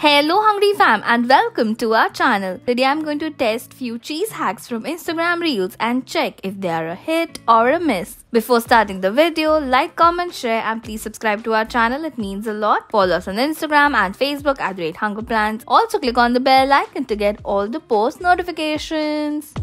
Hello hungry fam and welcome to our channel. Today I'm going to test few cheese hacks from Instagram Reels and check if they are a hit or a miss. Before starting the video, like, comment, share and please subscribe to our channel. It means a lot. Follow us on Instagram and Facebook at @HungerPlans. Also click on the bell icon to get all the post notifications.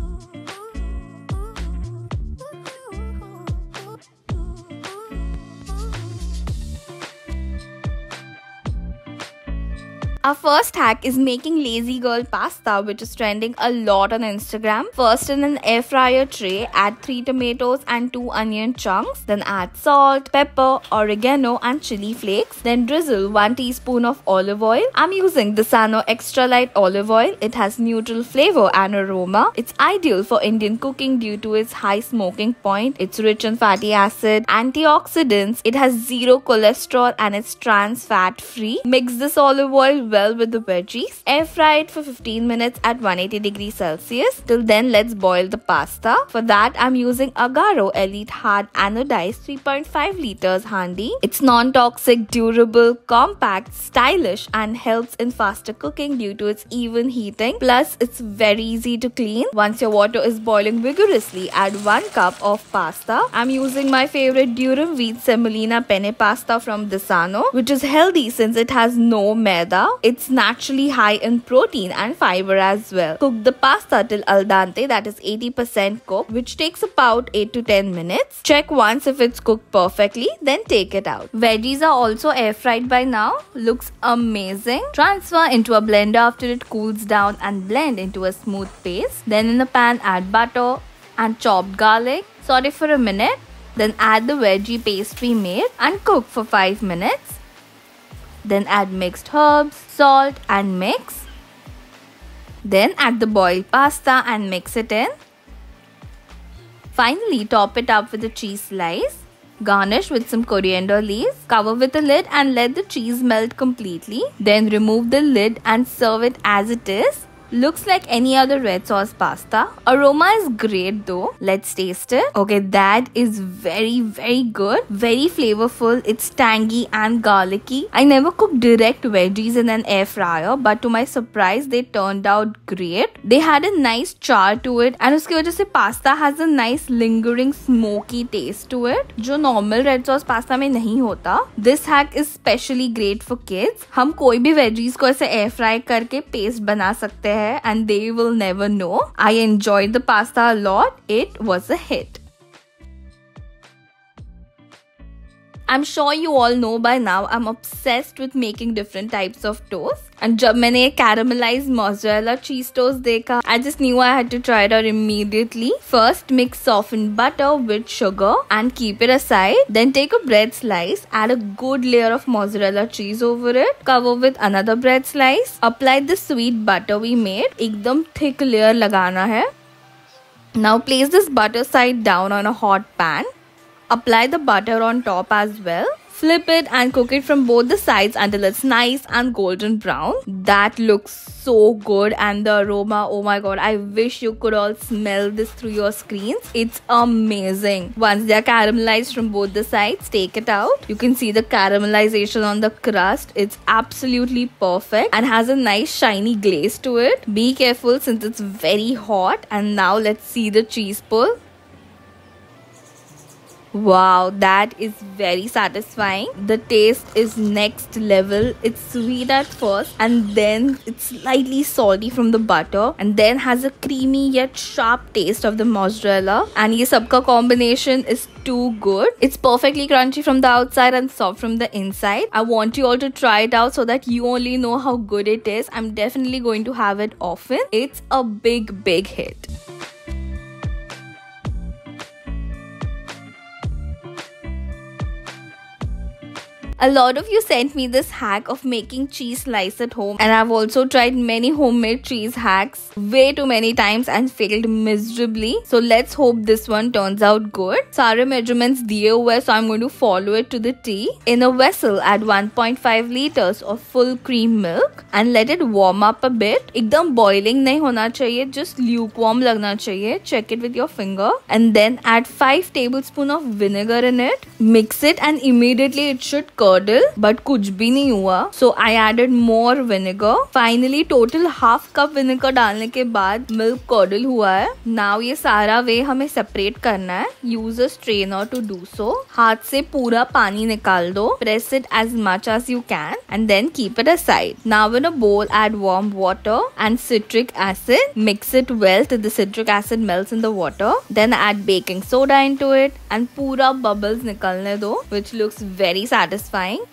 Our first hack is making lazy girl pasta, which is trending a lot on Instagram. First, in an air fryer tray, add 3 tomatoes and 2 onion chunks. Then add salt, pepper, oregano and chili flakes. Then drizzle 1 teaspoon of olive oil. I'm using Desano Extra Light Olive Oil. It has neutral flavor and aroma. It's ideal for Indian cooking due to its high smoking point. It's rich in fatty acid, antioxidants. It has 0 cholesterol and it's trans fat free. Mix this olive oil well with the veggies. Air fry it for 15 minutes at 180 degrees Celsius. Till then, let's boil the pasta. For that, I'm using Agaro Elite Hard Anodized 3.5 liters handi. It's non-toxic, durable, compact, stylish and helps in faster cooking due to its even heating. Plus, it's very easy to clean. Once your water is boiling vigorously, add 1 cup of pasta. I'm using my favorite durum wheat semolina penne pasta from Desano, which is healthy since it has no maida. It's naturally high in protein and fiber as well. Cook the pasta till al dente, that is 80% cooked, which takes about 8 to 10 minutes. Check once if it's cooked perfectly, then take it out. Veggies are also air fried by now. Looks amazing. Transfer into a blender after it cools down and blend into a smooth paste. Then in the pan, add butter and chopped garlic. Saute for a minute. Then add the veggie paste we made and cook for 5 minutes. Then add mixed herbs, salt and mix. Then add the boiled pasta and mix it in. Finally, top it up with a cheese slice. Garnish with some coriander leaves. Cover with a lid and let the cheese melt completely. Then remove the lid and serve it as it is. Looks like any other red sauce pasta. Aroma is great though. Let's taste it. Okay, that is very good. Very flavorful. It's tangy and garlicky. I never cooked direct veggies in an air fryer, but to my surprise, they turned out great. They had a nice char to it and उसकी वजह से pasta has a nice lingering smoky taste to it, जो normal red sauce pasta में नहीं होता. This hack is specially great for kids. हम कोई भी veggies को ऐसे air fry करके paste बना सकते हैं and they will never know. I enjoyed the pasta a lot. It was a hit. I'm sure you all know by now I'm obsessed with making different types of toast. And जब मैंने ये caramelized mozzarella cheese toast देखा, I just knew I had to try it out immediately. First, mix softened butter with sugar and keep it aside. Then take a bread slice, add a good layer of mozzarella cheese over it, cover with another bread slice. Apply the sweet butter we made. एकदम thick layer लगाना है. Now place this butter side down on a hot pan. Apply the butter on top as well. Flip it and cook it from both the sides until it's nice and golden brown. That looks so good and the aroma, oh my god, I wish you could all smell this through your screens. It's amazing. Once they are caramelized from both the sides, take it out. You can see the caramelization on the crust. It's absolutely perfect and has a nice shiny glaze to it. Be careful since it's very hot. And now let's see the cheese pull. Wow, that is very satisfying. The taste is next level. It's sweet at first and then it's slightly salty from the butter and then has a creamy yet sharp taste of the mozzarella. And ये सबका combination is too good. It's perfectly crunchy from the outside and soft from the inside. I want you all to try it out so that you only know how good it is. I'm definitely going to have it often. It's a big hit. A lot of you sent me this hack of making cheese slice at home and I've also tried many homemade cheese hacks way too many times and failed miserably. So let's hope this one turns out good. सारे measurements दिए हुए so I'm going to follow it to the T. In a vessel, add 1.5 liters of full cream milk and let it warm up a bit. एकदम boiling नहीं होना चाहिए, just lukewarm लगना चाहिए. Check it with your finger and then add 5 tablespoons of vinegar in it. Mix it and immediately it should curl curdle, but कुछ भी नहीं हुआ. So I added more vinegar. Finally total half cup vinegar डालने के बाद milk curdle हुआ है. Now ये सारा वे हमें separate करना है. Use a strainer to do so. हाथ से पूरा पानी निकाल दो. Press it as much as you can and then keep it aside. Now in a bowl add warm water and citric acid. Mix it well till the citric acid melts in the water. Then add baking soda into it and पूरा bubbles निकलने दो, which looks very satisfying.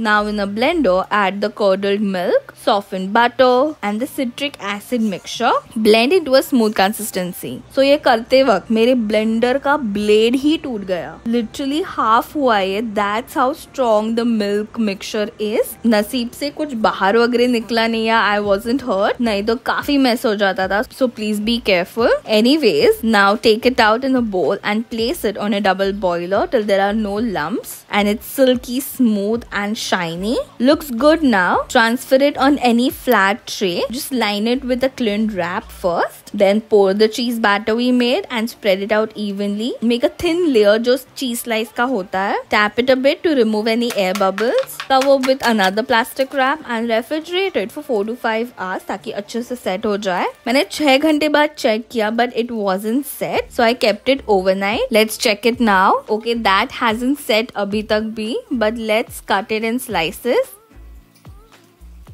Now in a blender, add the curdled milk, softened butter and the citric acid mixture. Blend into a smooth consistency. So ये करते वक्त मेरे blender का blade ही टूट गया. Literally half हुआ है. That's how strong the milk mixture is. नसीब से कुछ बाहर वगैरह निकला नहीं है. I wasn't hurt. नहीं तो काफी mess हो जाता था. So please be careful. Anyways, now take it out in a bowl and place it on a double boiler till there are no lumps and it's silky smooth and shiny. Looks good now. Transfer it on any flat tray. Just line it with a clean wrap first. Then pour the cheese batter we made and spread it out evenly. Make a thin layer जो cheese slice का होता है. Tap it a bit to remove any air bubbles. Cover with another plastic wrap and refrigerate it for 4 to 5 hours ताकि अच्छे से set हो जाए. मैंने 6 घंटे बाद check किया but it wasn't set, so I kept it overnight. Let's check it now. Okay, that hasn't set अभी तक भी, but let's cut it in slices.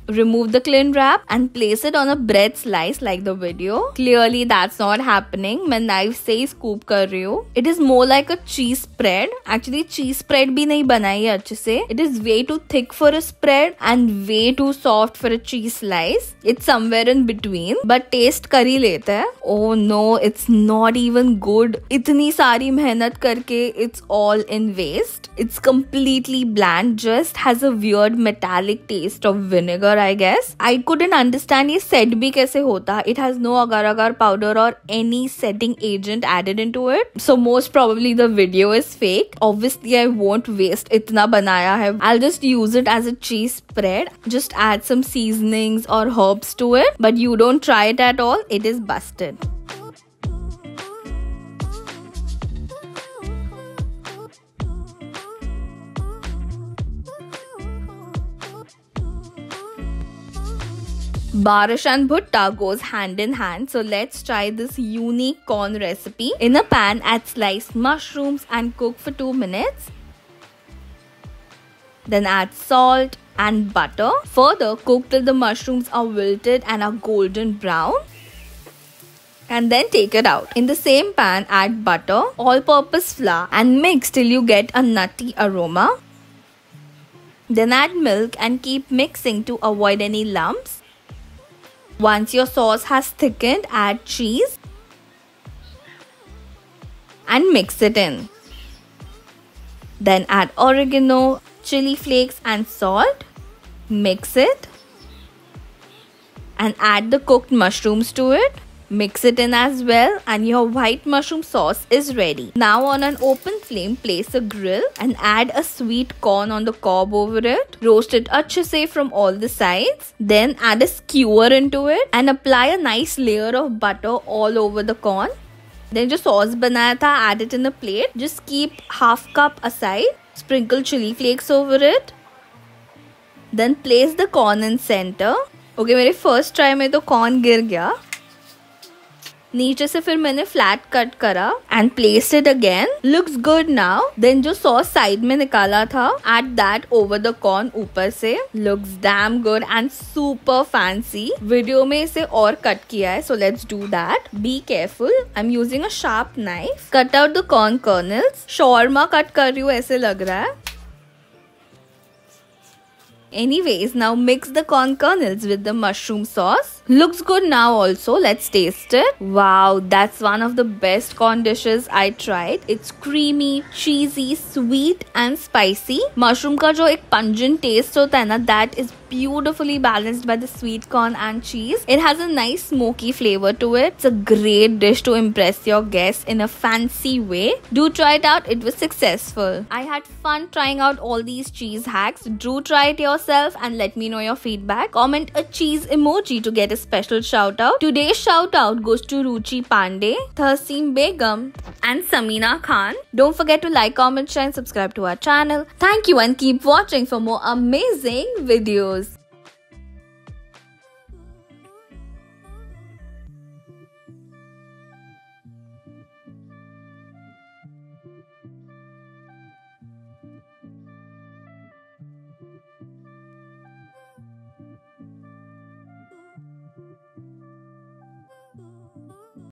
Remove the cling wrap and place it on a bread slice like the video. Clearly that's not happening. मैं knife से ही scoop कर रही हूँ. It is more like a cheese spread. Actually cheese spread भी नहीं बनाई है अच्छे से. It is way too thick for a spread and way too soft for a cheese slice. It's somewhere in between. But taste कर ही लेते हैं. Oh no, it's not even good. इतनी सारी मेहनत करके it's all in waste. It's completely bland. Just has a weird metallic taste of vinegar. I guess I couldn't understand ये set भी कैसे होता. It has no agar agar powder or any setting agent added into it. So most probably the video is fake. Obviously I won't waste इतना बनाया है. I'll just use it as a cheese spread. Just add some seasonings or herbs to it. But you don't try it at all. It is busted. Barish and bhutta goes hand in hand, so let's try this unique corn recipe. In a pan, add sliced mushrooms and cook for 2 minutes. Then add salt and butter. Further, cook till the mushrooms are wilted and are golden brown. And then take it out. In the same pan, add butter, all-purpose flour and mix till you get a nutty aroma. Then add milk and keep mixing to avoid any lumps. Once your sauce has thickened, add cheese and mix it in. Then add oregano, chili flakes and salt. Mix it and add the cooked mushrooms to it. Mix it in as well and your white mushroom sauce is ready. Now on an open flame, place a grill and add a sweet corn on the cob over it. Roast it अच्छे से from all the sides. Then add a skewer into it and apply a nice layer of butter all over the corn. Then जो sauce बनाया था, add it in a plate. Just keep half cup aside. Sprinkle chili flakes over it. Then place the corn in center. Okay, मेरे first try में तो corn गिर गया. नीचे से फिर मैंने फ्लैट कट करा and place it again. Looks good now. Then जो सॉस साइड में निकाला था, add that over the corn ऊपर से. Looks damn good and super fancy. Video में इसे और कट किया है, so let's do that. Be careful. I am using a sharp knife. Cut out the corn kernels. शॉर्मा कट कर रही हूँ ऐसे लग रहा है. Anyways, now mix the corn kernels with the mushroom sauce. Looks good now also. Let's taste it. Wow, that's one of the best corn dishes I tried. It's creamy, cheesy, sweet and spicy. Mushroom का जो एक pungent taste होता है ना, that is beautifully balanced by the sweet corn and cheese. It has a nice smoky flavor to it. It's a great dish to impress your guests in a fancy way. Do try it out. It was successful. I had fun trying out all these cheese hacks. Do try it yourself and let me know your feedback. Comment a cheese emoji to get a a special shout out. Today's shout out goes to Ruchi Pandey, Tahsin Begum and Samina Khan. Don't forget to like, comment, share and subscribe to our channel. Thank you and keep watching for more amazing videos.